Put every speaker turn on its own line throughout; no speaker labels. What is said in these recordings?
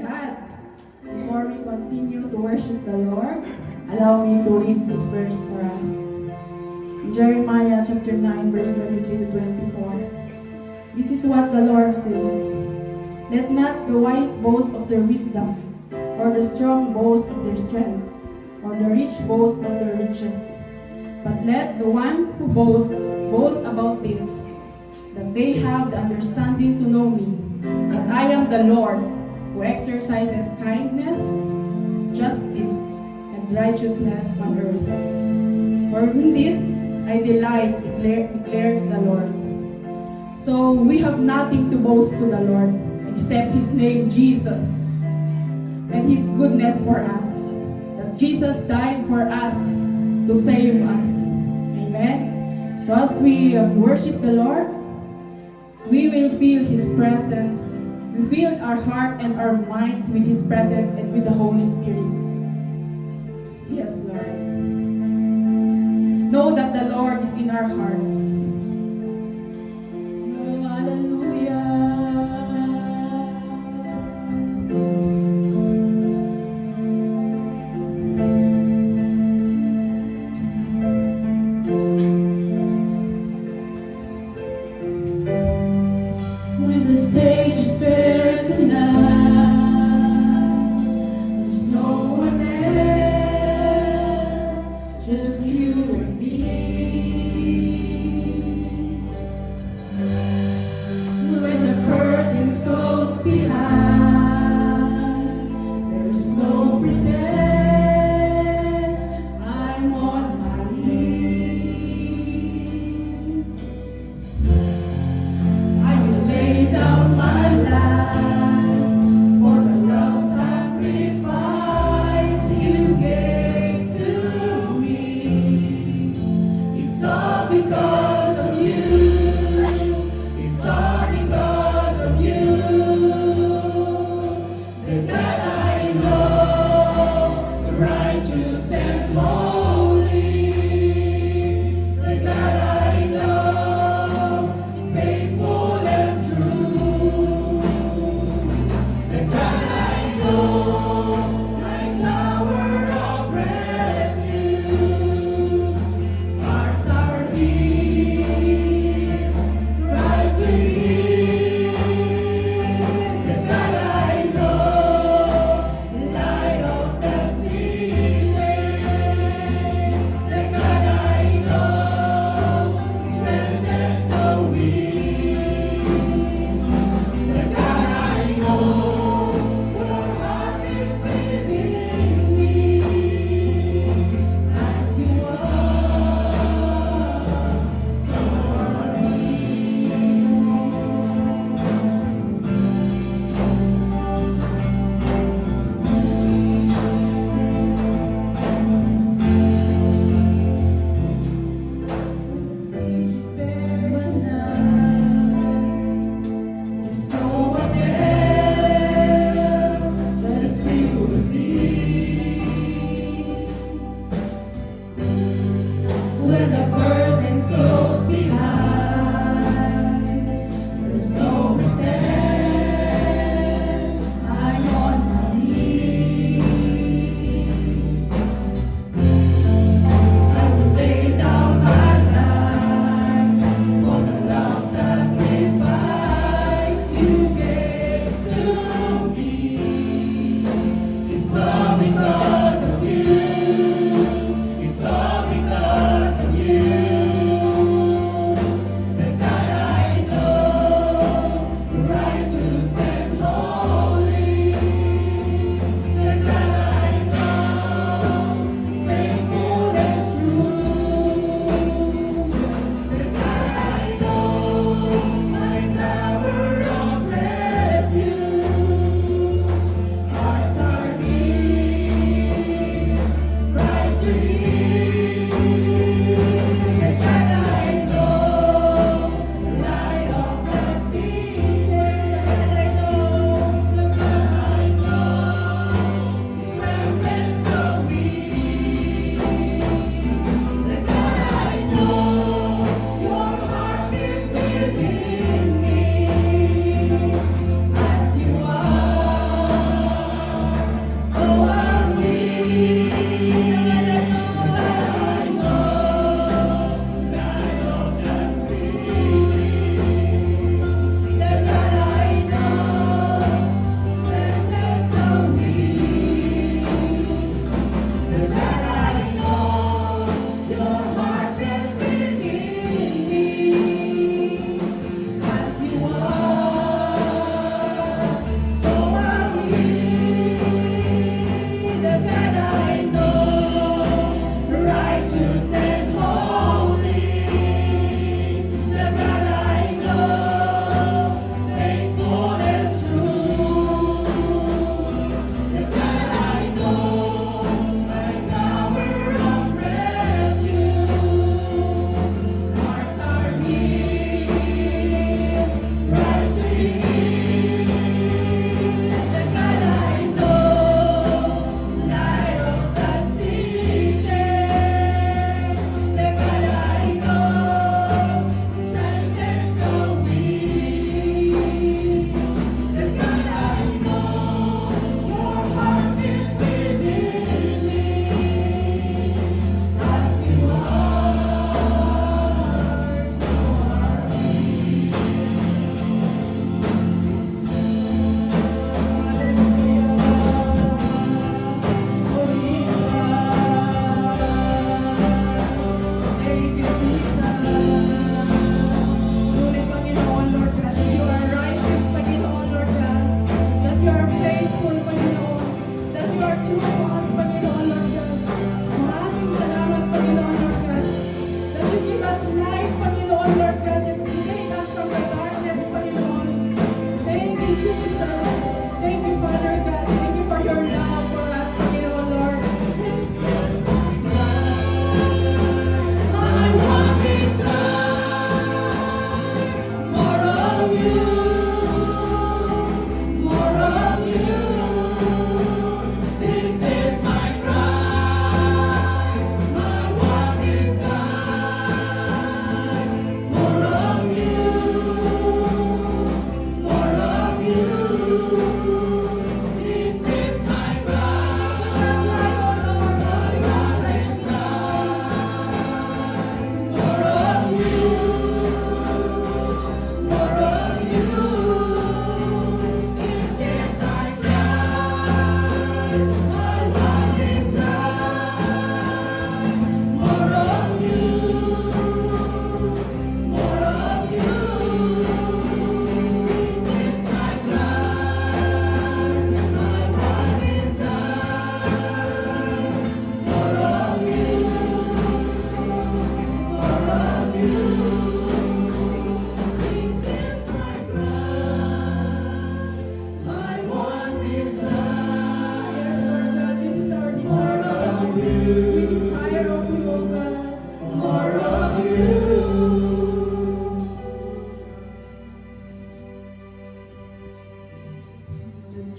God. Before we continue to worship the Lord, allow me to read this verse for us. In Jeremiah chapter 9, verse 23 to 24. This is what the Lord says. Let not the wise boast of their wisdom, or the strong boast of their strength, or the rich boast of their riches. But let the one who boast about this, that they have the understanding to know me, that I am the Lord, who exercises kindness, justice, and righteousness on earth. For in this I delight, declares the Lord. So we have nothing to boast to the Lord, except His name Jesus, and His goodness for us, that Jesus died for us to save us. Amen. So as we worship the Lord, we will feel His presence. We fill our heart and our mind with His presence and with the Holy Spirit. Yes, Lord. Know that the Lord is in our hearts.
When the stage is bare tonight, there's no one else, just you and me. When the curtains close behind, there's no pretense, I'm on my knees. I will lay down my life for the love sacrifice you gave to me. It's all because of you. It's all because of you.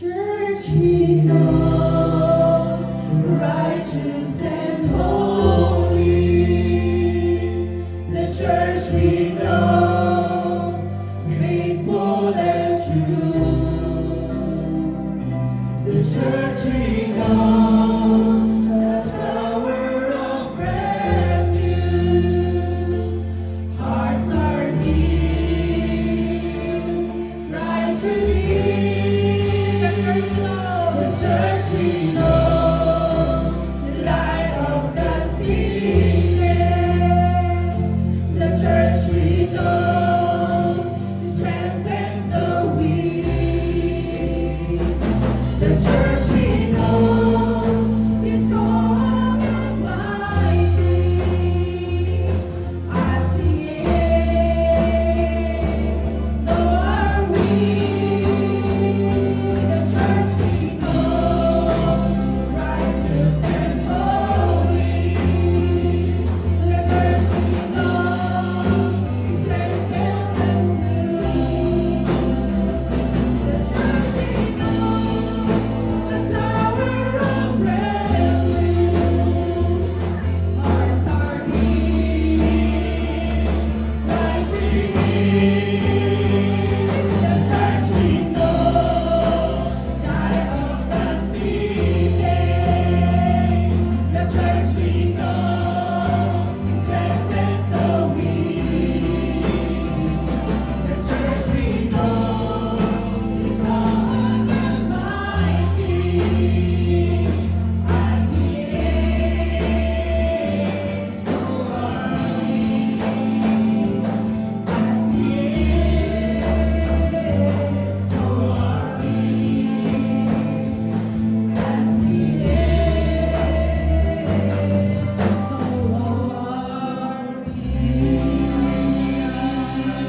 Church He knows, righteous and holy. The church He knows, faithful and true. The church He knows.